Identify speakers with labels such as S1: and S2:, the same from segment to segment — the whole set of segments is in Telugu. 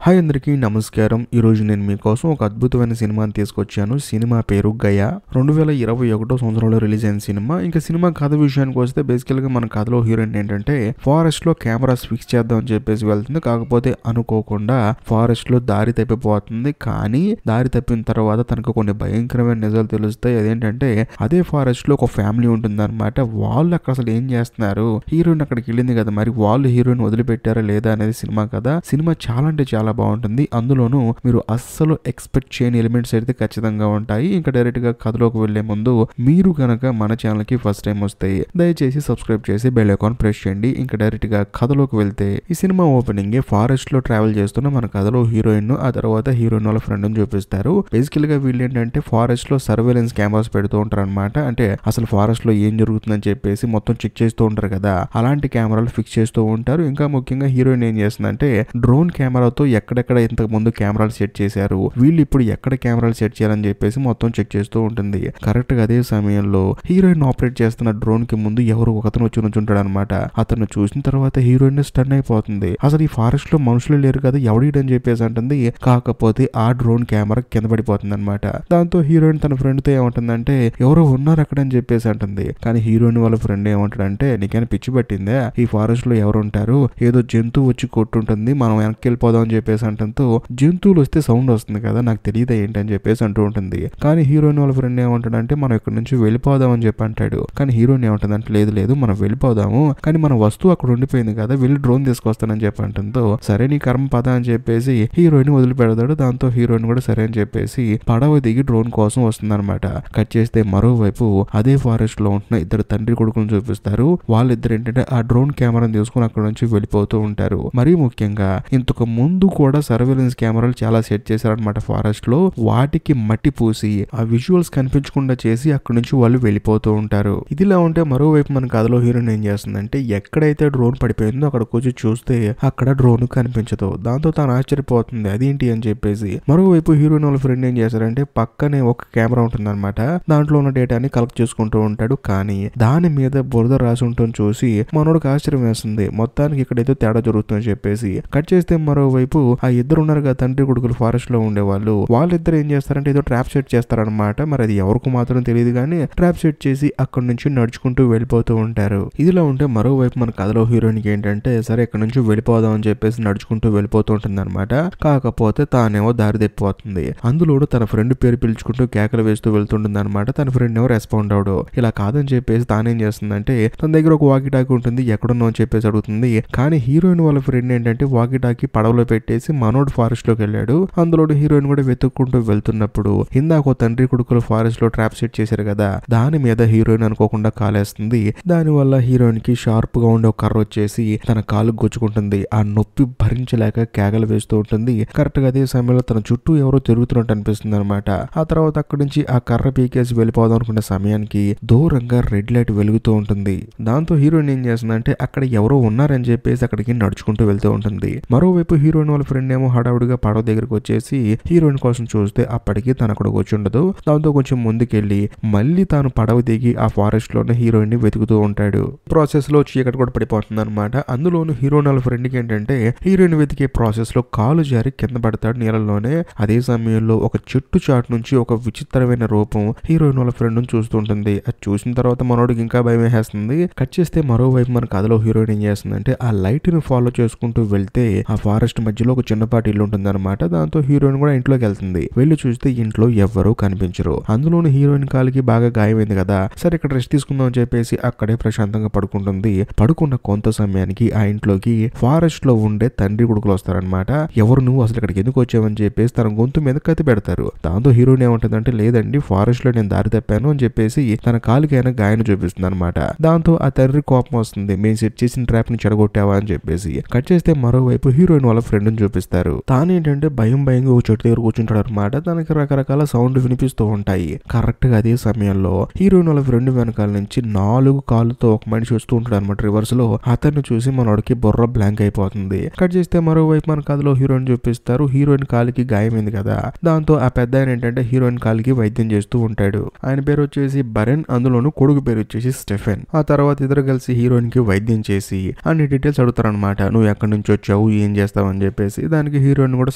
S1: హాయ్ అందరికీ నమస్కారం. ఈరోజు నేను మీకోసం ఒక అద్భుతమైన సినిమాని తీసుకొచ్చాను. సినిమా పేరు 'గయా'. 2021 సంవత్సరంలో రిలీజ్ అయిన సినిమా. ఇంకా సినిమా కథ విషయానికి వస్తే బేసికల్గా మన కథలో హీరోయిన్ ఏంటంటే ఫారెస్ట్ లో కెమెరాస్ ఫిక్స్ చేద్దాం అని చెప్పేసి వెళ్తుంది. కాకపోతే అనుకోకుండా ఫారెస్ట్ లో దారి తప్పిపోతుంది. కానీ దారి తప్పిన తర్వాత తనకు కొన్ని భయంకరమైన నిజాలు తెలుస్తాయి. అదేంటంటే అదే ఫారెస్ట్ లో ఒక ఫ్యామిలీ ఉంటుంది అనమాట. వాళ్ళు అక్కడ అసలు ఏం చేస్తున్నారు, హీరోయిన్ అక్కడికి వెళ్ళింది కదా, మరి వాళ్ళు హీరోయిన్ వదిలిపెట్టారా లేదా అనేది సినిమా కదా. సినిమా చాలా అంటే చాలా బాగుంటుంది. అందులోనూ మీరు అస్సలు ఎక్స్పెక్ట్ చేయని ఎలిమెంట్స్ అయితే ఖచ్చితంగా ఉంటాయి. ఇంకా డైరెక్ట్ గా కథలోకి వెళ్లే ముందు మీరు కనుక మన ఛానల్ కి ఫస్ట్ టైం వస్తాయి దయచేసి సబ్స్క్రైబ్ చేసి బెల్ ఐకాన్ ప్రెస్ చేయండి. ఇంకా డైరెక్ట్ గా కథలోకి వెళ్తే ఈ సినిమా ఓపెనింగ్ ఫారెస్ట్ లో ట్రావెల్ చేస్తున్న మన కథలో హీరోయిన్ ఆ తర్వాత హీరోయిన్ వాళ్ళ ఫ్రెండ్ ని చూపిస్తారు. బేసికల్ గా వీళ్ళు ఏంటంటే ఫారెస్ట్ లో సర్వేలెన్స్ కెమెరాస్ పెడుతూ ఉంటారు అనమాట. అంటే అసలు ఫారెస్ట్ లో ఏం జరుగుతుందని చెప్పేసి మొత్తం చెక్ చేస్తూ ఉంటారు కదా, అలాంటి కెమెరాలు ఫిక్స్ చేస్తూ ఉంటారు. ఇంకా ముఖ్యంగా హీరోయిన్ ఏం చేస్తుందంటే డ్రోన్ కెమెరాతో ఎక్కడెక్కడ ఇంతకు ముందు కెమెరాలు సెట్ చేశారు, వీళ్ళు ఇప్పుడు ఎక్కడ కెమెరాలు సెట్ చేయాలని చెప్పేసి మొత్తం చెక్ చేస్తూ ఉంటుంది. కరెక్ట్ గా అదే సమయంలో హీరోయిన్ ఆపరేట్ చేస్తున్న డ్రోన్ కి ముందు ఎవరు ఒకతను వచ్చి నుంచుంటాడు అనమాట. అతను చూసిన తర్వాత హీరోయిన్ స్టన్ అయిపోతుంది. అసలు ఈ ఫారెస్ట్ లో మనుషులు లేరు కదా, ఎవడని చెప్పేసి అంటుంది. కాకపోతే ఆ డ్రోన్ కెమెరా కింద పడిపోతుంది అనమాట. దాంతో హీరోయిన్ తన ఫ్రెండ్ తో ఏమంటుందంటే ఎవరో ఉన్నారు అక్కడ అని చెప్పేసి అంటుంది. కానీ హీరోయిన్ వాళ్ళ ఫ్రెండ్ ఏమంటాడంటే నీకైనా పిచ్చి పట్టిందా, ఈ ఫారెస్ట్ లో ఎవరు ఉంటారు, ఏదో జంతువు వచ్చి కొట్టుంటుంది, మనం వెనక్కి వెళ్ళిపోదాం అని చెప్పేసి అంటంతో జంతువులు వస్తే సౌండ్ వస్తుంది కదా, నాకు తెలియదా ఏంటని చెప్పేసి అంటూ ఉంటుంది. కానీ హీరోయిన్ వాళ్ళ ఫ్రెండ్ ఏమంటాడంటే మనం ఇక్కడ నుంచి వెళ్ళిపోదాం అని చెప్పి అంటాడు. కానీ హీరోయిన్ ఏమంటుందంటే లేదు లేదు మనం వెళ్ళిపోదాము, కానీ మన వస్తువు అక్కడ ఉండిపోయింది కదా, వెళ్ళి డ్రోన్ తీసుకొస్తానని చెప్పి అంటంతో సరే నీ కర్మ పద అని చెప్పేసి హీరోయిన్ వదిలిపెడతాడు. దాంతో హీరోయిన్ కూడా సరే అని చెప్పేసి పడవ దిగి డ్రోన్ కోసం వస్తుందన్నమాట. కట్ చేస్తే మరోవైపు అదే ఫారెస్ట్ లో ఉంటున్న ఇద్దరు తండ్రి కొడుకులను చూపిస్తారు. వాళ్ళిద్దరు ఏంటంటే ఆ డ్రోన్ కెమెరాను తీసుకుని అక్కడ నుంచి వెళ్ళిపోతూ ఉంటారు. మరీ ముఖ్యంగా ఇంతకు ముందు కూడా సర్వేలెన్స్ కెమెరాలు చాలా సెట్ చేశారనమాట ఫారెస్ట్ లో. వాటికి మట్టి పూసి ఆ విజువల్స్ కనిపించకుండా చేసి అక్కడ నుంచి వాళ్ళు వెళ్ళిపోతూ ఉంటారు. ఇదిలా ఉంటే మరోవైపు మన కథలో హీరోయిన్ ఏం చేస్తుందంటే ఎక్కడైతే డ్రోన్ పడిపోయిందో అక్కడ కూర్చి చూస్తే అక్కడ డ్రోన్ కనిపించదు. దాంతో తాను ఆశ్చర్యపోతుంది అదేంటి అని చెప్పేసి. మరోవైపు హీరోయిన్ వాళ్ళ ఫ్రెండ్ ఏం చేశారంటే పక్కనే ఒక కెమెరా ఉంటుంది అనమాట. దాంట్లో ఉన్న డేటాని కలెక్ట్ చేసుకుంటూ ఉంటాడు. కానీ దాని మీద బురద రాసి ఉంటుంది చూసి మనోడికి ఆశ్చర్యం వేస్తుంది. మొత్తానికి ఇక్కడ ఏదో తేడా జరుగుతుందని చెప్పేసి కట్ చేస్తే మరోవైపు ఆ ఇద్దరు ఉన్నారు కదా తండ్రి కొడుకులు ఫారెస్ట్ లో ఉండేవాళ్ళు, వాళ్ళిద్దరు ఏం చేస్తారంటే ఏదో ట్రాప్ సెట్ చేస్తారనమాట. మరి అది ఎవరికి మాత్రం తెలియదు కానీ ట్రాప్ సెట్ చేసి అక్కడ నుంచి నడుచుకుంటూ వెళ్ళిపోతూ ఉంటారు. ఇదిలా ఉంటే మరోవైపు మన కథలో హీరోయిన్ కి ఏంటంటే సరే ఇక్కడ నుంచి వెళ్ళిపోదాం అని చెప్పేసి నడుచుకుంటూ వెళ్ళిపోతూ ఉంటుంది అనమాట. కాకపోతే తానేమో దారి తప్పిపోతుంది. అందులో తన ఫ్రెండ్ పేరు పిలుచుకుంటూ కేకలు వేస్తూ వెళ్తుంటుంది అనమాట. తన ఫ్రెండ్ ఏమో రెస్పాండ్ అవడు. ఇలా కాదని చెప్పేసి తానేం చేస్తుందంటే తన దగ్గర ఒక వాకీ టాకీ ఉంటుంది, ఎక్కడున్నావు అని చెప్పేసి అడుగుతుంది. కానీ హీరోయిన్ వాళ్ళ ఫ్రెండ్ ఏంటంటే వాకీ టాకీ పడవలో పెట్టేసి మనోడు ఫారెస్ట్ లోకి వెళ్ళాడు. అందులో హీరోయిన్ కూడా వెతుక్కుంటూ వెళ్తున్నప్పుడు ఇందాక తండ్రి కొడుకులు ఫారెస్ట్ లో ట్రాప్ సెట్ చేశారు కదా, దాని మీద హీరోయిన్ అనుకోకుండా కాలేస్తుంది. దాని వల్ల హీరోయిన్ కి షార్ప్ గా ఉండే ఒక కర్ర వచ్చేసి తన కాలు గుచ్చుకుంటుంది. ఆ నొప్పి భరించలేక కేకలు వేస్తూ ఉంటుంది. కరెక్ట్ గా అదే సమయంలో తన చుట్టూ ఎవరో తిరుగుతున్నట్టు అనిపిస్తుంది అనమాట. ఆ తర్వాత అక్కడి నుంచి ఆ కర్ర పీకేసి వెళ్ళిపోదాం అనుకునే సమయానికి దూరంగా రెడ్ లైట్ వెలుగుతూ ఉంటుంది. దాంతో హీరోయిన్ ఏం చేస్తుందంటే అక్కడ ఎవరో ఉన్నారని చెప్పేసి అక్కడికి నడుచుకుంటూ వెళ్తూ ఉంటుంది. మరోవైపు హీరోయిన్ వాళ్ళ ఫ్రెండ్ ఏమో హడావుడిగా పడవ దగ్గరికి వచ్చేసి హీరోయిన్ కోసం చూస్తే అప్పటికి తను అక్కడ వచ్చి ఉండదు. దాంతో కొంచెం ముందుకెళ్లి మళ్ళీ తాను పడవ దిగి ఆ ఫారెస్ట్ లోనే హీరోయిన్ ని వెతుకుతూ ఉంటాడు. ప్రాసెస్ లో చీకటి కూడా పడిపోతుంది అనమాట. అందులోను హీరోయిన్ వాళ్ళ ఫ్రెండ్ కి ఏంటంటే హీరోయిన్ వెతికే ప్రాసెస్ లో కాలు జారి కింద పడతాడు నీళ్ళలోనే. అదే సమయంలో ఒక చెట్టు చాటు నుంచి ఒక విచిత్రమైన రూపం హీరోయిన్ వాళ్ళ ఫ్రెండ్ ని చూస్తుంటుంది. అది చూసిన తర్వాత మనోడికి ఇంకా భయం వేస్తుంది. కట్ చేస్తే మరోవైపు మన కథలో హీరోయిన్ ఏం చేస్తుందంటే ఆ లైట్ ని ఫాలో చేసుకుంటూ వెళ్తే ఆ ఫారెస్ట్ మధ్యలో ఒక చిన్నపాటి ఇల్లు ఉంటుంది అనమాట. దాంతో హీరోయిన్ కూడా ఇంట్లోకి వెళ్తుంది. వెళ్ళి చూస్తే ఇంట్లో ఎవ్వరూ కనిపించరు. అందులోని హీరోయిన్ కాలికి బాగా గాయమైంది కదా, సరే ఇక్కడ రెస్ట్ తీసుకుందాం అని చెప్పేసి అక్కడే ప్రశాంతంగా పడుకుంటుంది. పడుకున్న కొంత సమయానికి ఆ ఇంట్లోకి ఫారెస్ట్ లో ఉండే తండ్రి కొడుకులు వస్తారనమాట. ఎవరు నువ్వు అసలు ఇక్కడికి ఎందుకు వచ్చావని చెప్పేసి తన గొంతు మీద కత్తి పెడతారు. దాంతో హీరోయిన్ ఏమంటుందంటే లేదండి ఫారెస్ట్ లో నేను దారి తప్పాను అని చెప్పేసి తన కాలికి అయినా గాయాన్ని చూపిస్తుంది అనమాట. దాంతో ఆ తండ్రి కోపం వస్తుంది, మేము సెట్ చేసిన ట్రాప్ ని చెడగొట్టావా అని చెప్పేసి. కట్ చేస్తే మరోవైపు హీరోయిన్ వాళ్ళ ఫ్రెండ్ ని చూపిస్తారు. తానేంటంటే భయంగా ఒక చెట్టు దగ్గర కూర్చుంటాడు అనమాట. తనకి రకరకాల సౌండ్ వినిపిస్తూ ఉంటాయి. కరెక్ట్ గా అదే సమయంలో హీరోయిన్ వాళ్ళ ఫ్రెండ్ వెనకాల నుంచి 4 కాళ్ళతో ఒక మనిషి వస్తూ ఉంటాడు అనమాట రివర్స్ లో. అతన్ని చూసి మనోడికి బుర్ర బ్లాంక్ అయిపోతుంది. కట్ చేస్తే మరోవైపు మన కథలో హీరోయిన్ చూపిస్తారు. హీరోయిన్ కాలికి గాయమైంది కదా, దాంతో ఆ పెద్ద ఆయన ఏంటంటే హీరోయిన్ కాలికి వైద్యం చేస్తూ ఉంటాడు. ఆయన పేరు వచ్చేసి బరెన్, అందులోను కొడుకు పేరు వచ్చేసి స్టెఫెన్. ఆ తర్వాత ఇద్దరు కలిసి హీరోయిన్ కి వైద్యం చేసి అన్ని డీటెయిల్స్ అడుగుతారనమాట. నువ్వు ఎక్కడి నుంచి వచ్చావు, ఏం చేస్తావు అని చెప్పి చెప్పేసి దానికి హీరోయిన్ కూడా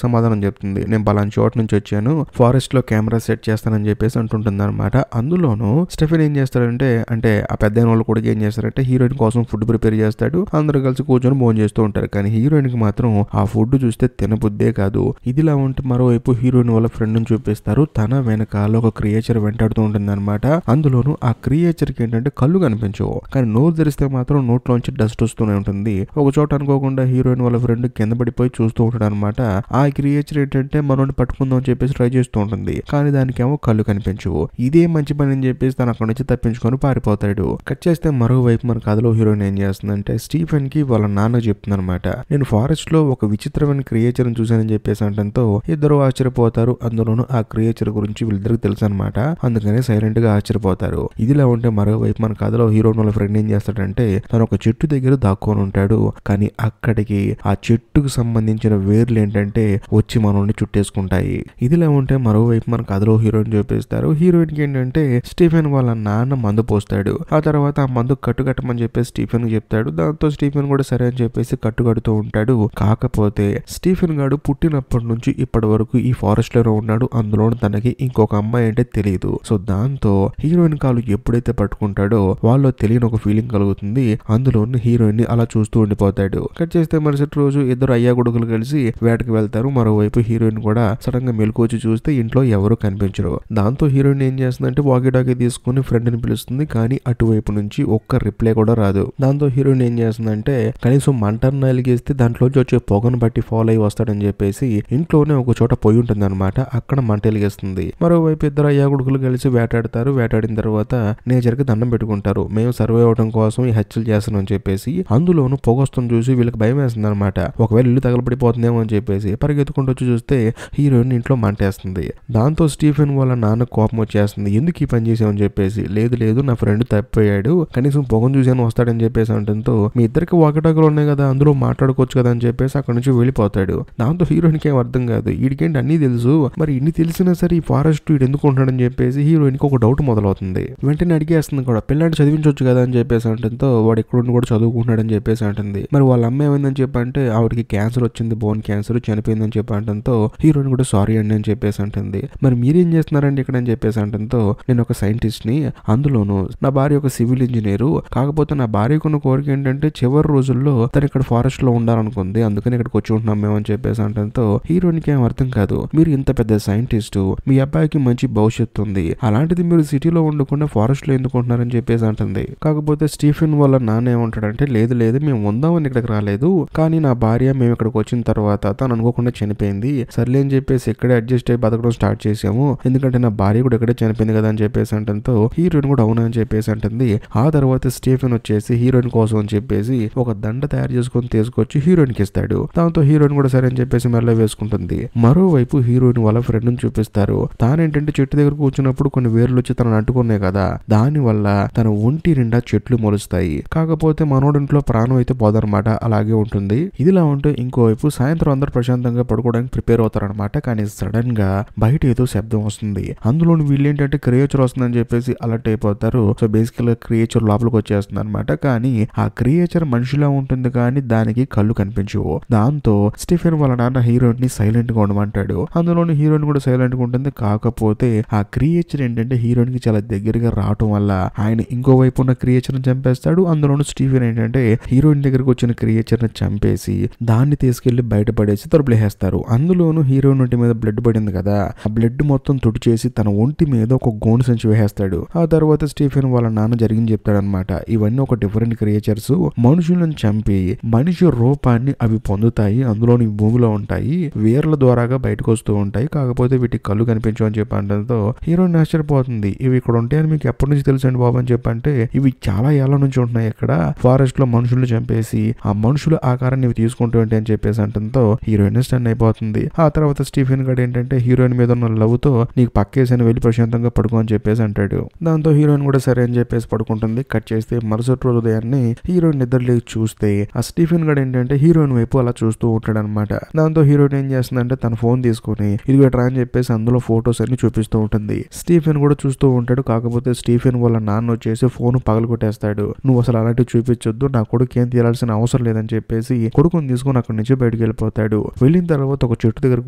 S1: సమాధానం చెప్తుంది. నేను పలానా చోట నుంచి వచ్చాను, ఫారెస్ట్ లో కెమెరా సెట్ చేస్తానని చెప్పేసి అంటుంటుంది అనమాట. అందులోనూ స్టెఫెన్ ఏం చేస్తాడంటే అంటే ఆ పెద్ద వాళ్ళు కూడా ఏం చేస్తారంటే హీరోయిన్ కోసం ఫుడ్ ప్రిపేర్ చేస్తాడు. అందరూ కలిసి కూర్చొని భోజనం చేస్తూ ఉంటారు. కానీ హీరోయిన్ కి మాత్రం ఆ ఫుడ్ చూస్తే తినబుద్దే కాదు. ఇదిలా ఉంటే మరోవైపు హీరోయిన్ వాళ్ళ ఫ్రెండ్ ని చూపిస్తారు. తన వెనకాల ఒక క్రియేచర్ వెంటాడుతూ ఉంటుంది అనమాట. అందులోనూ ఆ క్రియేచర్ కి ఏంటంటే కళ్ళు కనిపించవు, కానీ నోరు తెరిస్తే మాత్రం నోట్లోంచి డస్ట్ వస్తూనే ఉంటుంది. ఒక చోట అనుకోకుండా హీరోయిన్ వాళ్ళ ఫ్రెండ్ కింద పడిపోయి చూస్తూ ఉంటాడు అనమాట. ఆ క్రియేచర్ ఏంటంటే మనోని పట్టుకుందాం అని చెప్పేసి ట్రై చేస్తూ ఉంటుంది, కానీ దానికేమో కళ్ళు కనిపించవు. ఇదే మంచి పని అని చెప్పేసి తను అక్కడి నుంచి తప్పించుకొని పారిపోతాడు. కట్ చేస్తే మరోవైపు మన కథలో హీరోయిన్ ఏం చేస్తుందంటే స్టీఫెన్ కి వాళ్ళ నాన్న చెప్తుంది అనమాట, నేను ఫారెస్ట్ లో ఒక విచిత్రమైన క్రియేచర్ చూసానని చెప్పేసి అంటంతో ఇద్దరు ఆశ్చర్యపోతారు. అందులోనూ ఆ క్రియేచర్ గురించి వీళ్ళిద్దరికి తెలుసు అనమాట. అందుకనే సైలెంట్ గా ఆశ్చర్యపోతారు. ఇదిలా ఉంటే మరోవైపు మన కథలో హీరోయిన్ వాళ్ళ ఫ్రెండ్ ఏం చేస్తాడంటే తను ఒక చెట్టు దగ్గర దాక్కొని ఉంటాడు. కానీ అక్కడికి ఆ చెట్టుకు సంబంధించిన వేర్లు ఏంటంటే వచ్చి మనల్ని చుట్టేసుకుంటాయి. ఇదిలా ఉంటే మరోవైపు మన కథలో హీరోయిన్ చూపిస్తారు. హీరోయిన్ కి ఏంటంటే స్టీఫెన్ వాళ్ళ నాన్న మందు పోస్తాడు. ఆ తర్వాత ఆ మందు కట్టుకట్టమని చెప్పేసి స్టీఫెన్ కి చెప్తాడు. దాంతో స్టీఫెన్ కూడా సరే అని చెప్పేసి కట్టుకడుతూ ఉంటాడు. కాకపోతే స్టీఫెన్ గాడు పుట్టినప్పటి నుంచి ఇప్పటి వరకు ఈ ఫారెస్ట్ లో ఉన్నాడు. అందులో తనకి ఇంకొక అమ్మాయి అంటే తెలియదు. సో దాంతో హీరోయిన్ కాలు ఎప్పుడైతే పట్టుకుంటాడో వాళ్ళు తెలియని ఒక ఫీలింగ్ కలుగుతుంది. అందులో హీరోయిన్ ని అలా చూస్తూ ఉండిపోతాడు. కట్ చేస్తే మరుసటి రోజు ఇద్దరు అయ్యా కొడుకులు కలిసి వేటకి వెళ్తారు. మరోవైపు హీరోయిన్ కూడా సడన్ గా మెలకు వచ్చి చూస్తే ఇంట్లో ఎవరు కనిపించరు. దాంతో హీరోయిన్ ఏం చేస్తుందంటే వాకీ టాకీ తీసుకుని ఫ్రెండ్ ని పిలుస్తుంది. కానీ అటువైపు నుంచి ఒక్క రిప్లై కూడా రాదు. దాంతో హీరోయిన్ ఏం చేస్తుందంటే కనీసం మంటను వెలిగిస్తే దాంట్లోంచి వచ్చే పొగను బట్టి ఫాలో అయ్యి వస్తాడని చెప్పేసి ఇంట్లోనే ఒక చోట పొయ్యి ఉంటుంది అనమాట. అక్కడ మంట వెలిగిస్తుంది. మరోవైపు ఇద్దరు అయ్యా కొడుకులు కలిసి వేటాడతారు. వేటాడిన తర్వాత నేచర్ కి దండం పెట్టుకుంటారు. మేము సర్వే అవడం కోసం ఈ హత్యలు చేస్తున్నాం అని చెప్పేసి. అందులోనూ పొగ వస్తుంది చూసి వీళ్ళకి భయం వేస్తుంది అనమాట. ఒకవేళ ఇల్లు తగలబడిపోతుందేమో అని చెప్పేసి పరిగెత్తుకుంటూ వచ్చి చూస్తే హీరోయిన్ ఇంట్లో మంటేస్తుంది. దాంతో స్టీఫెన్ వాళ్ళ నాన్న కోపం వచ్చేస్తుంది. ఎందుకు ఈ పని చేసామని చెప్పేసి. లేదు లేదు నా ఫ్రెండ్ తప్పిపోయాడు, కనీసం పొగను చూసాను వస్తాడని చెప్పేసి అంటంతో మీ ఇద్దరికి వాకటాకులు ఉన్నాయి కదా, అందులో మాట్లాడుకోవచ్చు కదా అని చెప్పేసి అక్కడ నుంచి వెళ్ళిపోతాడు. దాంతో హీరోయిన్ కి ఏం అర్థం కాదు. వీడికేంటి అన్ని తెలుసు, మరి ఇన్ని తెలిసినా సరే ఈ ఫారెస్ట్ వీడు ఎందుకు ఉంటాడని చెప్పేసి హీరోయిన్ కి ఒక డౌట్ మొదలవుతుంది. వెంటనే అడిగేస్తుంది కూడా, పిల్లాడిని చదివించవచ్చు కదా అని చెప్పేసి అంటంతో వాడు ఎక్కడుండి కూడా చదువుకుంటున్నాడని చెప్పేసి అంటుంది. మరి వాళ్ళ అమ్మ ఏమైందని చెప్పంటే ఆవిడకి క్యాన్సర్ వచ్చింది, బోన్ క్యాన్సర్, చనిపోయిందని చెప్పి అంటంతో హీరోయిన్ కూడా సారీ అండి అని చెప్పేసి అంటుంది. మరి మీరేం చేస్తున్నారండి ఇక్కడ అని చెప్పేసి అంటంతో నేను ఒక సైంటిస్ట్ ని, అందులోను నా భార్య ఒక సివిల్ ఇంజనీరు. కాకపోతే నా భార్యకున్న కోరిక ఏంటంటే చివరి రోజుల్లో తను ఇక్కడ ఫారెస్ట్ లో ఉండాలనుకుంది, అందుకని ఇక్కడికి వచ్చి ఉంటున్నాం మేము అని చెప్పేసి అంటంతో హీరోయిన్ కి ఏం అర్థం కాదు. మీరు ఇంత పెద్ద సైంటిస్టు, మీ అబ్బాయికి మంచి భవిష్యత్తు ఉంది, అలాంటిది మీరు సిటీలో ఉండకుండా ఫారెస్ట్ లో ఎందుకు ఉంటున్నారని చెప్పేసి అంటుంది. కాకపోతే స్టీఫెన్ వాళ్ళ నాన్న ఏమంటాడంటే లేదు లేదు మేము ఉందామని ఇక్కడికి రాలేదు, కానీ నా భార్య మేము ఇక్కడికి వచ్చిన తర్వాత తను అనుకోకుండా చనిపోయింది, సర్లే అని చెప్పేసి ఇక్కడే అడ్జస్ట్ అయ్యి బతకడం స్టార్ట్ చేసాము, ఎందుకంటే నా భార్య కూడా ఇక్కడే చనిపోయింది కదా అని చెప్పేసి అంటంతో హీరోయిన్ కూడా అవునా అని చెప్పేసి అంటుంది. ఆ తర్వాత స్టీఫెన్ వచ్చేసి హీరోయిన్ కోసం అని చెప్పేసి ఒక దండ తయారు చేసుకొని తీసుకొచ్చి హీరోయిన్ కి ఇస్తాడు. దాంతో హీరోయిన్ కూడా సరే అని చెప్పేసి మెల్ల వేసుకుంటుంది. మరోవైపు హీరోయిన్ వాళ్ళ ఫ్రెండ్ ని చూపిస్తారు. తానేంటంటే చెట్టు దగ్గర కూర్చున్నప్పుడు కొన్ని వేర్లు వచ్చి తనను అంటుకున్నాయి కదా, దాని వల్ల తన ఒంటి నిండా చెట్లు మొలుస్తాయి. కాకపోతే మనోడింట్లో ప్రాణం అయితే పోదనమాట, అలాగే ఉంటుంది. ఇదిలా ఉంటే ఇంకోవైపు సాయంత్రం అందరూ ప్రశాంతంగా పడుకోవడానికి ప్రిపేర్ అవుతారనమాట. కానీ సడన్ గా బయట ఏదో శబ్దం వస్తుంది. అందులో వీళ్ళేంటంటే క్రియేచర్ వస్తుందని చెప్పేసి అలర్ట్ అయిపోతారు. సో బేసికల్ గా క్రియేచర్ లోపలికి వచ్చేస్తుంది అనమాట. కానీ ఆ క్రియేచర్ మనిషిలా ఉంటుంది కానీ దానికి కళ్ళు కనిపించవు. దాంతో స్టీఫెన్ వాళ్ళ నాన్న హీరోయిన్ ని సైలెంట్ గా ఉండమంటాడు. అందులోని హీరోయిన్ కూడా సైలెంట్ గా ఉంటుంది. కాకపోతే ఆ క్రియేచర్ ఏంటంటే హీరోయిన్ కి చాలా దగ్గరగా రావటం వల్ల ఆయన ఇంకోవైపు ఉన్న క్రియేచర్ ని చంపేస్తాడు. అందులోను స్టీఫెన్ ఏంటంటే హీరోయిన్ దగ్గరకు వచ్చిన క్రియేచర్ ని చంపేసి దాన్ని తీసుకెళ్లి బయటపడేసి తలుపులేస్తారు. అందులోను హీరోయిన్ ఒంటి మీద బ్లడ్ పడింది కదా, ఆ బ్లడ్ మొత్తం తుడిచేసి తన ఒంటి మీద ఒక గోను సంచి వేసేస్తాడు. ఆ తర్వాత స్టీఫెన్ వాళ్ళ నాన్న జరిగింది చెప్తాడనమాట. ఇవన్నీ ఒక డిఫరెంట్ క్రియేచర్స్ మనుషులను చంపి మనిషి రూపాన్ని అవి పొందుతాయి, అందులోని భూమిలో ఉంటాయి, వేర్ల ద్వారాగా బయటకు వస్తూ ఉంటాయి, కాకపోతే వీటికి కళ్ళు కనిపించవు అని చెప్పి అంటంతో హీరోయిన్ ఆశ్చర్యపోతుంది. ఇవి ఇక్కడ ఉంటాయని మీకు ఎప్పటి నుంచి తెలుసండి బాబు అని చెప్పంటే ఇవి చాలా ఏళ్ల నుంచి ఉంటున్నాయి ఇక్కడ ఫారెస్ట్ లో మనుషులు చంపేసి ఆ మనుషుల ఆకారాన్ని ఇవి తీసుకుంటూ ఉంటాయి అని చెప్పేసి అంటంతో హీరోయిన్ స్టన్ అయిపోతుంది. ఆ తర్వాత స్టీఫెన్ గడ్ ఏంటంటే హీరోయిన్ మీద ఉన్న లవ్ తో నీకు పక్కేసని వెళ్ళి ప్రశాంతంగా పడుకో అని చెప్పేసి అంటాడు. దాంతో హీరోయిన్ కూడా సరే అని చెప్పేసి పడుకుంటుంది. కట్ చేస్తే మరుసటి రోజు ఉదయాన్నే హీరోయిన్ నిద్రలేకి చూస్తే ఆ స్టీఫెన్ గడ్ ఏంటంటే హీరోయిన్ వైపు అలా చూస్తూ ఉంటాడు అనమాట. దాంతో హీరోయిన్ ఏం చేస్తుందంటే తన ఫోన్ తీసుకుని ఇదిగో ట్రా అని చెప్పేసి అందులో ఫొటోస్ అన్ని చూపిస్తూ ఉంటుంది. స్టీఫెన్ కూడా చూస్తూ ఉంటాడు. కాకపోతే స్టీఫెన్ వాళ్ళ నాన్న వచ్చేసి ఫోన్ పగలగొట్టేస్తాడు. నువ్వు అసలు అలాంటివి చూపించొద్దు, నా కొడుకు ఏం తీరాల్సిన అవసరం లేదని చెప్పేసి కొడుకుని తీసుకుని అక్కడి నుంచి బయటకు దగ్గరికి వెళ్ళిపోతాడు. వెళ్ళిన తర్వాత ఒక చెట్టు దగ్గర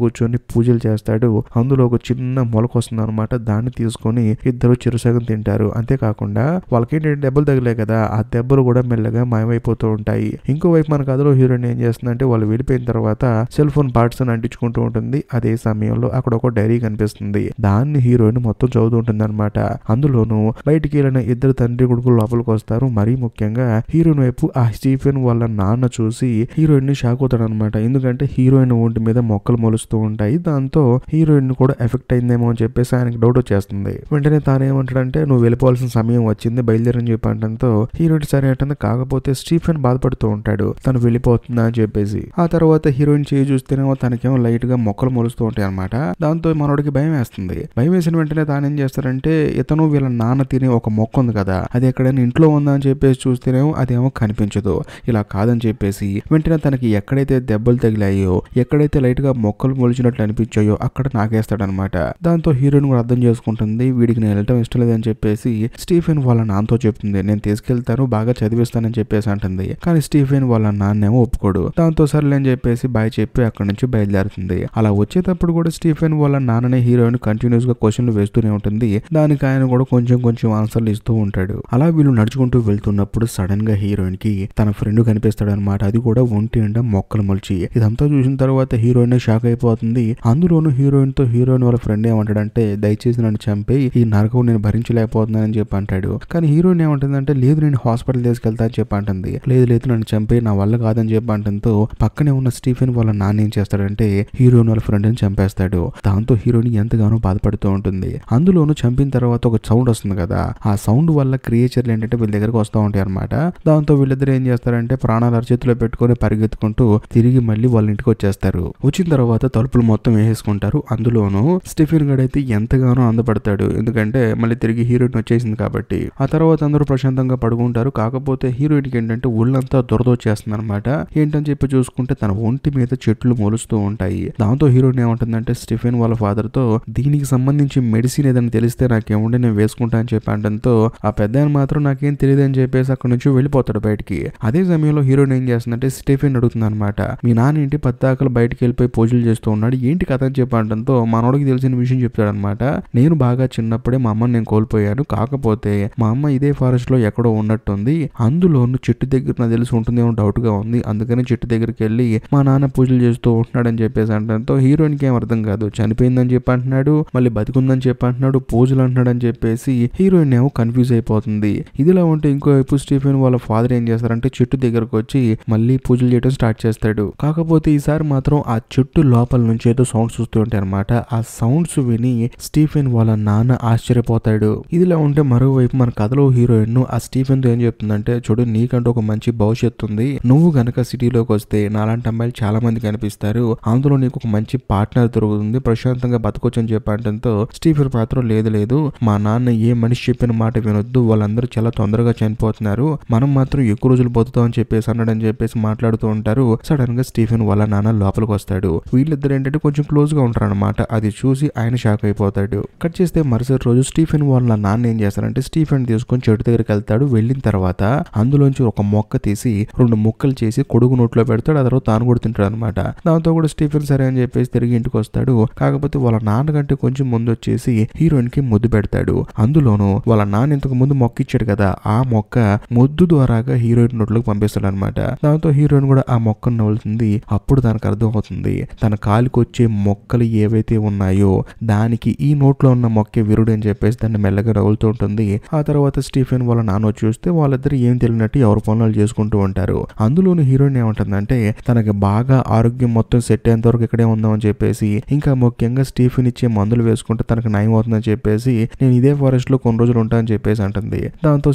S1: కూర్చొని పూజలు చేస్తాడు. అందులో ఒక చిన్న మొలక వస్తుంది అనమాట. దాన్ని తీసుకొని ఇద్దరు చిరుసగం తింటారు. అంతేకాకుండా వాళ్ళకేంటంటే దెబ్బలు తగిలే కదా, ఆ దెబ్బలు కూడా మెల్లగా మాయమైపోతూ ఉంటాయి. ఇంకోవైపు మన కథలో హీరోయిన్ ఏం చేస్తుందంటే వాళ్ళు వెళ్ళిపోయిన తర్వాత సెల్ ఫోన్ పార్ట్స్ అని అంటించుకుంటూ ఉంటుంది. అదే సమయంలో అక్కడ ఒక డైరీ కనిపిస్తుంది. దాన్ని హీరోయిన్ మొత్తం చదువుతూ ఉంటుంది అనమాట. అందులోనూ బయటికి వెళ్ళిన ఇద్దరు తండ్రి కొడుకులు లోపలికి వస్తారు. మరీ ముఖ్యంగా హీరోయిన్ వైపు ఆ స్టీఫెన్ వాళ్ళ నాన్న చూసి హీరోయిన్ ని షాక్ అవుతాడు అనమాట. ఎందుకంటే హీరోయిన్ ఒంటి మీద మొక్కలు మొలుస్తూ ఉంటాయి. దాంతో హీరోయిన్ కూడా ఎఫెక్ట్ అయిందేమో అని చెప్పేసి ఆయనకి డౌట్ వచ్చేస్తుంది. వెంటనే తానేమంటాడంటే నువ్వు వెళ్ళిపోవాల్సిన సమయం వచ్చింది, బయలుదేరని చెప్పడంతో హీరోయిన్ సరే అంటుంది. కాకపోతే స్టీఫెన్ బాధపడుతూ ఉంటాడు తను వెళ్ళిపోతుందా అని చెప్పేసి. ఆ తర్వాత హీరోయిన్ చేయి చూస్తేనేమో తనకేమో లైట్ గా మొక్కలు మొలుస్తూ ఉంటాయి అనమాట. దాంతో మనోడికి భయం వేస్తుంది. భయం వేసిన వెంటనే తానేం చేస్తాడంటే ఇతను వీళ్ళ నాన్న తినే ఒక మొక్క ఉంది కదా, అది ఎక్కడైనా ఇంట్లో ఉందా అని చెప్పేసి చూస్తేనేమో అదేమో కనిపించదు. ఇలా కాదని చెప్పేసి వెంటనే తనకి ఎక్కడైతే దెబ్బలు తగిలాయో, ఎక్కడైతే లైట్ గా మొక్కలు మొలిచినట్లు అనిపించాయో అక్కడ నాకేస్తాడనమాట. దాంతో హీరోయిన్ కూడా అర్థం చేసుకుంటుంది వీడికి నేను వెళ్ళటం ఇష్టం లేదని చెప్పేసి స్టీఫెన్ వాళ్ళ నాన్నతో చెప్తుంది. నేను తీసుకెళ్తాను, బాగా చదివిస్తానని చెప్పేసి అంటుంది. కానీ స్టీఫెన్ వాళ్ళ నాన్నేమో ఒప్పుకోడు. దాంతో సర్లే అని చెప్పేసి బాయ్ చెప్పి అక్కడి నుంచి బయలుదేరుతుంది. అలా వచ్చేటప్పుడు కూడా స్టీఫెన్ వాళ్ళ నాన్ననే హీరోయిన్ కంటిన్యూస్ గా క్వశ్చన్లు వేస్తూనే ఉంటుంది. దానికి ఆయన కూడా కొంచెం ఆన్సర్లు ఇస్తూ ఉంటాడు. అలా వీళ్ళు నడుచుకుంటూ వెళ్తున్నప్పుడు సడన్ గా హీరోయిన్ కి తన ఫ్రెండ్ కనిపిస్తాడు అనమాట. అది కూడా ఒంటి నిండా మొక్కలు మొలిచి. ఇదంతా చూసిన తర్వాత హీరోయిన్ షాక్ అయిపోతుంది. అందులోనూ హీరోయిన్ వాళ్ళ ఫ్రెండ్ ఏమంటాడంటే దయచేసి నన్ను చంపి ఈ నరకం నేను భరించలేకపోతున్నానని చెప్పి అంటాడు. కానీ హీరోయిన్ ఏమంటుందంటే లేదు నేను హాస్పిటల్ తీసుకెళ్తా అని చెప్పి అంటుంది. లేదు నన్ను చంపి నా వల్ల కాదని చెప్పి అంటంతో పక్కనే ఉన్న స్టీఫెన్ వాళ్ళ నాన్న ఏం చేస్తాడంటే హీరోయిన్ వాళ్ళ ఫ్రెండ్ ని చంపేస్తాడు. దాంతో హీరోయిన్ ఎంతగానో బాధపడుతూ ఉంటుంది. అందులోనూ చంపిన తర్వాత ఒక సౌండ్ వస్తుంది కదా, ఆ సౌండ్ వల్ల క్రియేచర్లు ఏంటంటే వీళ్ళ దగ్గరకు వస్తూ ఉంటాయి అనమాట. దాంతో వీళ్ళిద్దరు ఏం చేస్తారంటే ప్రాణాలు అరచేతిలో పెట్టుకొని పరిగెత్తుకుంటూ తిరిగి మళ్ళీ వాళ్ళ ఇంటికి వచ్చేస్తారు. వచ్చిన తర్వాత తలుపులు మొత్తం వేసేసుకుంటారు. అందులోనూ స్టీఫెన్ గడైతే ఎంతగానో అందపడతాడు. ఎందుకంటే మళ్ళీ తిరిగి హీరోయిన్ వచ్చేసింది కాబట్టి. ఆ తర్వాత అందరూ ప్రశాంతంగా పడుకుంటారు. కాకపోతే హీరోయిన్ కి ఏంటంటే ఒళ్ళంతా దొరదొచ్చేస్తుంది అనమాట. ఏంటని చెప్పి చూసుకుంటే తన ఒంటి మీద చెట్లు మొలుస్తూ ఉంటాయి. దాంతో హీరోయిన్ ఏమంటుందంటే స్టీఫెన్ వాళ్ళ ఫాదర్ తో దీనికి సంబంధించి మెడిసిన్ ఏదైనా తెలిస్తే నాకేముండే నేను వేసుకుంటా అని చెప్పి అంటంతో ఆ పెద్ద మాత్రం నాకేం తెలియదు అని చెప్పేసి అక్కడ నుంచి వెళ్ళిపోతాడు బయటికి. అదే సమయంలో హీరోయిన్ ఏం చేస్తుందంటే స్టీఫెన్ అడుగుతుంది అనమాట, మీ నాన్న ఇంటి పద్దాకలు బయటికి వెళ్ళిపోయి పూజలు చేస్తూ ఉన్నాడు, ఏంటి కథ అని చెప్పి అంటంతో మనోడికి తెలిసిన విషయం చెప్తాడనమాట. నేను బాగా చిన్నప్పుడే మా అమ్మని నేను కోల్పోయాను. కాకపోతే మా అమ్మ ఇదే ఫారెస్ట్ లో ఎక్కడో ఉన్నట్టుంది. అందులోను చెట్టు దగ్గర నాకు తెలిసి ఉంటుందేమో డౌట్ గా ఉంది. అందుకని చెట్టు దగ్గరికి వెళ్ళి మా నాన్న పూజలు చేస్తూ ఉంటున్నాడని చెప్పేసి అంటంతో హీరోయిన్ కి ఏం అర్థం కాదు. చనిపోయిందని చెప్పి అంటున్నాడు, మళ్ళీ బతికుందని చెప్పి అంటున్నాడు, పూజలు అంటున్నాడు అని చెప్పేసి హీరోయిన్ ఏమో కన్ఫ్యూజ్ అయిపోతుంది. ఇదిలా ఉంటే ఇంకోవైపు స్టీఫెన్ వాళ్ళ ఫాదర్ ఏం చేస్తారంటే చెట్టు దగ్గరకు వచ్చి మళ్ళీ పూజలు చేయడం స్టార్ట్ చేస్తాడు. కాకపోతే ఈసారి మాత్రం ఆ చెట్టు లోపల నుంచి ఏదో సౌండ్స్ వస్తూ ఉంటాయి అనమాట. ఆ సౌండ్స్ విని స్టీఫెన్ వాళ్ళ నాన్న ఆశ్చర్యపోతాడు. ఇదిలా ఉంటే మరోవైపు మన కథలో హీరోయిన్ ఆ స్టీఫెన్ తో ఏం చెప్తుందంటే చూడు నీకంటూ ఒక మంచి భవిష్యత్తు ఉంది. నువ్వు గనక సిటీలోకి వస్తే నాలాంటి అమ్మాయిలు చాలా మంది కనిపిస్తారు. అందులో నీకు ఒక మంచి పార్ట్నర్ దొరుకుతుంది, ప్రశాంతంగా బతకొచ్చు అని చెప్పడంతో స్టీఫెన్ మాత్రం లేదు మా నాన్న ఏ మనిషి చెప్పిన మాట వినొద్దు, వాళ్ళందరూ చాలా తొందరగా చనిపోతున్నారు, మనం మాత్రం ఎక్కువ రోజులు బతుకుతాం అని చెప్పేసి అన్నాడని చెప్పేసి మాట్లాడుతూ ఉంటారు. సడన్ గా స్టీఫెన్ వాళ్ళ నాన్న లోపలికి వస్తాడు. వీళ్ళిద్దరు ఏంటంటే కొంచెం క్లోజ్ గా ఉంటారు అనమాట. అది చూసి ఆయన షాక్ అయిపోతాడు. కట్ చేస్తే మరుసటి రోజు స్టీఫెన్ వాళ్ళ నాన్న ఏం చేస్తారంటే స్టీఫెన్ తీసుకొని చెట్టు దగ్గరికి వెళ్తాడు. వెళ్ళిన తర్వాత అందులోంచి ఒక మొక్క తీసి 2 ముక్కలు చేసి కొడుకు నోట్లో పెడతాడు. ఆ తర్వాత తాను కూడా తింటాడు అనమాట. దాంతో కూడా స్టీఫెన్ సరే అని చెప్పేసి తిరిగి ఇంటికి వస్తాడు. కాకపోతే వాళ్ళ నాన్నకంటే కొంచెం ముందు వచ్చేసి హీరోయిన్ కి ముద్దు పెడతాడు. అందులోనూ వాళ్ళ నాన్న ఇంతకు ముందు మొక్క ఇచ్చాడు కదా, ఆ మొక్క ముద్దు ద్వారాగా హీరోయిన్ నోట్లోకి పంపిస్తాడు అనమాట. దాంతో హీరోయిన్ కూడా ఆ మొక్కను నవ్వుతుంది. అప్పుడు తనకు అర్థం అవుతుంది తన కాలికి వచ్చే మొక్కలు ఏవైతే ఉన్నాయో దానికి ఈ నోట్లో ఉన్న మొక్కే విరుడు అని చెప్పేసి దాన్ని మెల్లగా నవ్వులుతూ ఉంటుంది. ఆ తర్వాత స్టీఫెన్ వాళ్ళ నాన్న చూస్తే వాళ్ళిద్దరు ఏం తెలియనట్టు ఎవరి పనులు చేసుకుంటూ ఉంటారు. అందులోని హీరోయిన్ ఏమంటుందంటే తనకి బాగా ఆరోగ్యం మొత్తం సెట్ అయ్యేంత వరకు ఇక్కడే ఉందామని చెప్పేసి, ఇంకా ముఖ్యంగా స్టీఫెన్ ఇచ్చే మందులు వేసుకుంటే తనకు నయం అవుతుందని చెప్పేసి నేను ఇదే ఫారెస్ట్ లో కొన్ని రోజులు ఉంటానని చెప్పేసి అంటుంది. దాంతో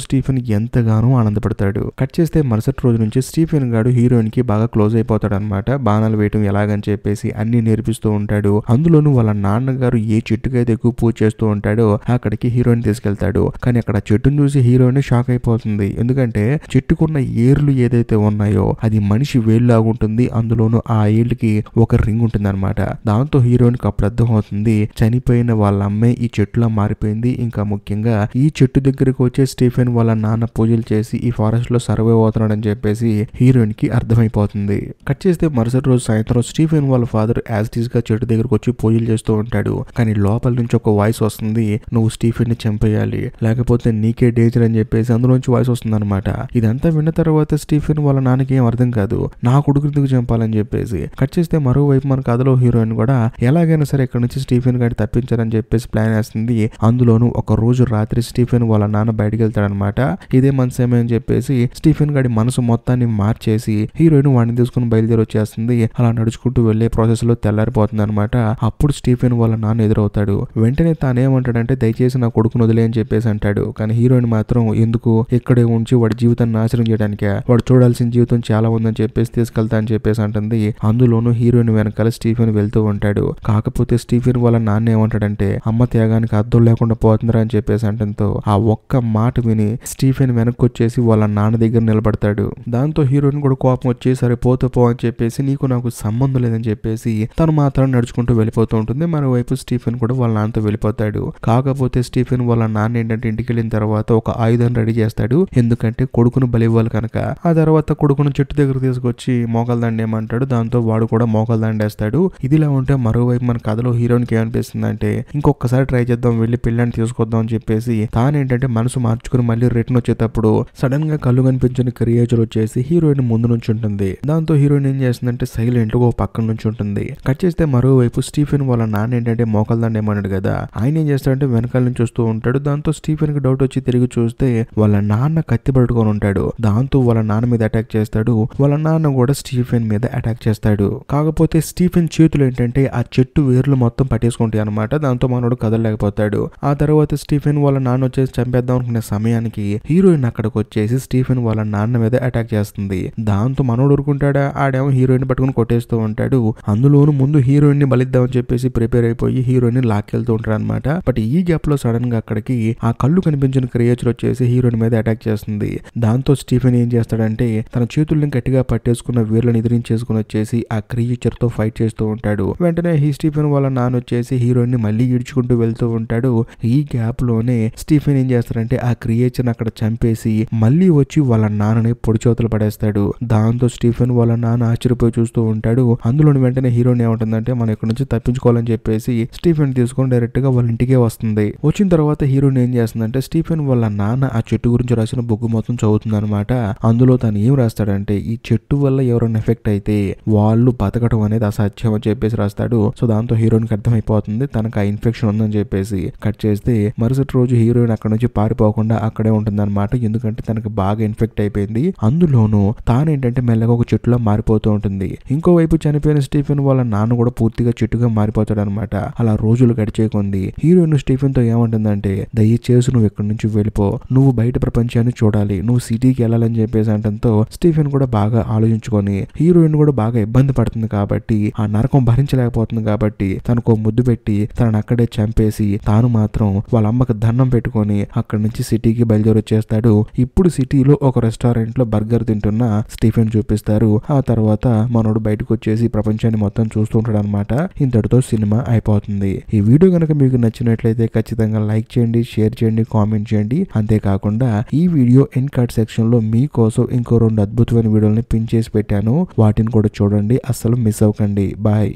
S1: స్టీఫెన్ ఎంతగానో ఆనందపడతాడు. కట్ చేస్తే మరుసటి రోజు నుంచి స్టీఫెన్ గాడు హీరోయిన్ కి బాగా క్లోజ్ అయిపోతాడు అనమాట. బాణాలు వేయటం ఎలాగని చెప్పేసి అన్ని నేర్పిస్తూ ఉంటాడు. అందులోనూ వాళ్ళ నాన్నగారు ఏ చెట్టుకైతే ఎక్కువ పూజ చేస్తూ ఉంటాడో అక్కడికి హీరోయిన్ తీసుకెళ్తాడు. కానీ అక్కడ చెట్టును చూసి హీరోయిన్ షాక్ అయిపోతుంది. ఎందుకంటే చెట్టుకున్న ఏర్లు ఏదైతే ఉన్నాయో అది మనిషి వేలులాగుంటుంది. అందులోనూ ఆ ఏళ్ళకి ఒక రింగ్ ఉంటుంది అనమాట. దాంతో హీరోయిన్ కి అప్పుడు అర్థం అవుతుంది చనిపోయిన వాళ్ళ అమ్మే ఈ చెట్టులా మారిపోయింది. ఇంకా ముఖ్యంగా ఈ చెట్టు దగ్గరకు వచ్చే స్టీఫెన్ వాళ్ళ నాన్న పూజలు చేసి ఈ ఫారెస్ట్ లో సర్వైవ్ అవుతున్నాడని చెప్పేసి హీరోయిన్ కి అర్థమైపోతుంది. కట్ చేస్తే మరుసటి రోజు సాయంత్రం స్టీఫెన్ వాళ్ళ ఫాదర్ యాజ్ టీజ్ గా చెట్టు దగ్గరకు వచ్చి పూజలు చేస్తూ ఉంటాడు. కానీ లోపల నుంచి ఒక వాయిస్ వస్తుంది, నువ్వు స్టీఫెన్ ని చంపేయాలి లేకపోతే నీకే డేంజర్ అని చెప్పేసి అందులోంచి వాయిస్ వస్తుంది అనమాట. ఇదంతా విన్న తర్వాత స్టీఫెన్ వాళ్ళ నాన్నకి ఏం అర్థం కాదు, నా కొడుకు ఎందుకు చంపాలని చెప్పేసి. కట్ చేస్తే మరోవైపు మన కథలో హీరోయిన్ కూడా ఎలాగైనా సరే ఇక్కడ నుంచి స్టీఫెన్ గారిని తప్పించాలని చెప్పేసి ప్లాన్ వేస్తుంది. అందులోనూ ఒక రోజు రాత్రి స్టీఫెన్ వాళ్ళ నాన్న బయటికి వెళ్తాడనమాట. ఇదే మన సమయం అని చెప్పేసి స్టీఫెన్ గారి మనసు మొత్తాన్ని మార్చేసి హీరోయిన్ వాడిని తీసుకుని బయలుదేరి వచ్చేస్తుంది. అలా నడుచుకుంటూ వెళ్లే ప్రాసెస్ లో తెల్లారిపోతుంది అనమాట. అప్పుడు స్టీఫెన్ వాళ్ళ నాన్న ఎదురవుతాడు. వెంటనే తానేమంటాడంటే దయచేసి నా కొడుకును వదిలే అని చెప్పేసి అంటాడు. కానీ హీరోయిన్ మాత్రం ఎందుకు ఇక్కడే ఉంచి వాడి జీవితాన్ని నాశనం చేయడానికే, వాడు చూడాల్సిన జీవితం చాలా ఉందని చెప్పేసి తీసుకెళ్తా అని చెప్పేసి అంటుంది. అందులోనూ హీరోయిన్ వెనకాల స్టీఫెన్ వెళ్తూ ఉంటాడు. కాకపోతే స్టీఫెన్ వాళ్ళ నాన్న ఏమంటాడంటే అమ్మ త్యాగానికి అర్థం లేకుండా పోతుందిరా అని చెప్పేసి అంటంతో ఆ ఒక్క మాట విని స్టీఫెన్ వెనక్కి వచ్చేసి వాళ్ళ నాన్న దగ్గర నిలబడతాడు. దాంతో హీరోయిన్ కూడా కోపం వచ్చి సరే పోతే పో అని చెప్పేసి నీకు నాకు సంబంధం లేదని చెప్పేసి తను మాత్రం నడుచుకుంటూ వెళ్ళిపోతూ ఉంటుంది. మరోవైపు స్టీఫెన్ కూడా వాళ్ళ నాన్నతో వెళ్ళిపోతాడు. కాకపోతే స్టీఫెన్ వాళ్ళ నాన్న ఏంటంటే ఇంటికి వెళ్ళిన తర్వాత ఒక ఆయుధాన్ని రెడీ చేస్తాడు. ఎందుకంటే కొడుకును బలి ఇవ్వాలి కనుక. ఆ తర్వాత కొడుకును చెట్టు దగ్గర తీసుకొచ్చి మోకాల్దండ ఏమంటాడు. దాంతో వాడు కూడా మోకాల్దండేస్తాడు. ఇదిలా ఉంటే మరోవైపు మన కథలో హీరోయిన్ కి ఏమనిపిస్తుందంటే ఇంకొకసారి ట్రై చేద్దాం, వెళ్ళి పిల్లని తీసుకొద్దాం అని చెప్పేసి తానేంటంటే మనసు మార్చుకుని మళ్ళీ రిటర్న్ వచ్చేటప్పుడు సడన్ గా కళ్ళు కనిపించిన క్రియేచర్ వచ్చేసి హీరోయిన్ ముందు నుంచి ఉంటుంది. దాంతో హీరోయిన్ ఏం చేస్తుందంటే సైలెంట్ గా పక్కన నుంచి ఉంటుంది. కట్ చేస్తే మరోవైపు స్టీఫెన్ వాళ్ళ నాన్న ఏంటంటే మోకాల్దండ ఏమన్నాడు కదా, ఆయన ఏం చేస్తాడంటే వెనకాల నుంచి చూస్తూ ఉంటాడు. దాంతో స్టీఫెన్ కి డౌట్ వచ్చి తిరిగి చూస్తే వాళ్ళ నాన్న కత్తి పట్టుకొని ఉంటాడు. దాంతో వాళ్ళ నాన్న మీద అటాక్ చేస్తాడు. వాళ్ళ నాన్న కూడా స్టీఫెన్ మీద అటాక్ చేస్తాడు. కాకపోతే స్టీఫెన్ చేతులు ఏంటంటే ఆ చెట్టు వేర్లు మొత్తం పట్టేసుకుంటాయి అనమాట. దాంతో మనోడు కదలలేకపోతాడు. ఆ తర్వాత స్టీఫెన్ వాళ్ళ నాన్న వచ్చేసి చంపేద్దాం అనుకునే సమయానికి హీరోయిన్ అక్కడికి వచ్చేసి స్టీఫెన్ వాళ్ళ నాన్న మీద అటాక్ చేస్తుంది. దాంతో మనోడు ఊరుకుంటాడా, ఆడేమో హీరోయిన్ పట్టుకుని కొట్టేస్తూ ఉంటాడు. అందులోనూ ముందు హీరోయిన్ ని బలిద్దామని చెప్పేసి ప్రిపేర్ అయిపోయి హీరోయిన్ ని లాక్కెళ్తూ ఉంటాడు అనమాట. బట్ ఈ గ్యాప్ లో సడన్ గా అక్కడికి ఆ కళ్ళు కనిపించిన క్రియేచర్ వచ్చేసి హీరోయిన్ మీద అటాక్ చేస్తుంది. దాంతో స్టీఫెన్ ఏం చేస్తాడంటే తన చేతుల్ని గట్టిగా పట్టేసుకున్న వీర్లను ఎదిరించేసుకుని వచ్చేసి ఆ క్రియేచర్ తో ఫైట్ చేస్తూ ఉంటాడు. వెంటనే స్టీఫెన్ వాళ్ళ నాన్న వచ్చేసి హీరోయిన్ ని మళ్ళీ ఈడ్చుకుంటూ వెళ్తూ ఉంటాడు. ఈ గ్యాప్ లోనే స్టీఫెన్ ఏం చేస్తాడంటే ఆ క్రియేచర్ అక్కడ చంపేసి మళ్ళీ వచ్చి వాళ్ళ నాన్నని పొడి చేతులు పడేస్తాడు. దాంతో స్టీఫెన్ వాళ్ళ నాన్న ఆశ్చర్యపోయి చూస్తూ ఉంటాడు. అందులోని వెంటనే హీరోయిన్ ఏమంటుందంటే మనం ఇక్కడ నుంచి తప్పించుకోవాలని చెప్పేసి స్టీఫెన్ తీసుకొని డైరెక్ట్ గా వాళ్ళ ఇంటికే వస్తుంది. వచ్చిన తర్వాత హీరోయిన్ ఏం చేస్తుందంటే స్టీఫెన్ వాళ్ళ నాన్న ఆ చెట్టు గురించి రాసిన బుక్ మొత్తం చదువుతుంది అనమాట. అందులో తను ఏం రాస్తాడంటే ఈ చెట్టు వల్ల ఎవరైనా ఎఫెక్ట్ అయితే వాళ్ళు బతకడం అనేది అసాధ్యం అని చెప్పేసి రాస్తాడు. సో దాంతో హీరోయిన్ కి అర్థమైపోతుంది తనకు ఆ ఇన్ఫెక్షన్ ఉందని చెప్పేసి. కట్ చేస్తే మరుసటి రోజు హీరోయిన్ అక్కడ నుంచి పారిపోకుండా అక్కడే ఉంటుంది అనమాట. ఎందుకంటే తనకు బాగా ఇన్ఫెక్ట్ అయిపోయింది. అందులోనూ తానేంటంటే మెల్లగా ఒక చెట్టులో మారిపోతూ ఉంటుంది. ఇంకోవైపు చనిపోయిన స్టీఫెన్ వాళ్ళ నాన్న కూడా పూర్తిగా చెట్టుగా మారిపోతాడు అనమాట. అలా రోజులు గడిచేకొంది హీరోయిన్ స్టీఫెన్ తో ఏమంటుందంటే దయచేసి నువ్వు ఇక్కడి నుంచి వెళ్ళిపో, నువ్వు బయట ప్రపంచాన్ని చూడాలి, నువ్వు సిటీకి వెళ్ళాలని చెప్పేసి అంటంతో స్టీఫెన్ కూడా బాగా ఆలోచించుకొని హీరోయిన్ కూడా బాగా ఇబ్బంది పడుతుంది కాబట్టి ఆ నరకం భరించలేకపోతుంది కాబట్టి తనకు ముద్దు పెట్టి తనను అక్కడే చంపేసి తాను మాత్రం వాళ్ళ అమ్మకి దండం పెట్టుకొని అక్కడి నుంచి సిటీకి బయలుదేరి వచ్చేస్తాడు. ఇప్పుడు సిటీలో ఒక రెస్టారెంట్ లో బర్గర్ తింటున్న స్టీఫెన్ చూపిస్తారు. ఆ తర్వాత మనోడు బయటకు వచ్చేసి ప్రపంచాన్ని మొత్తం చూస్తుంటాడు అనమాట. ఇంతటితో సినిమా అయిపోతుంది. ఈ వీడియో కనుక మీకు నచ్చినట్లయితే ఖచ్చితంగా లైక్ చేయండి, షేర్ చేయండి, కామెంట్ చేయండి. అంతేకాకుండా ఈ వీడియో ఎండ్ కార్డ్ సెక్షన్ లో మీకోసం ఇంకో 2 అద్భుతమైన వీడియోలని పిన్ చేసి పెట్టాను. వాటిని కూడా చూడండి, అస్సలు మిస్ అవ్వకండి. బాయ్.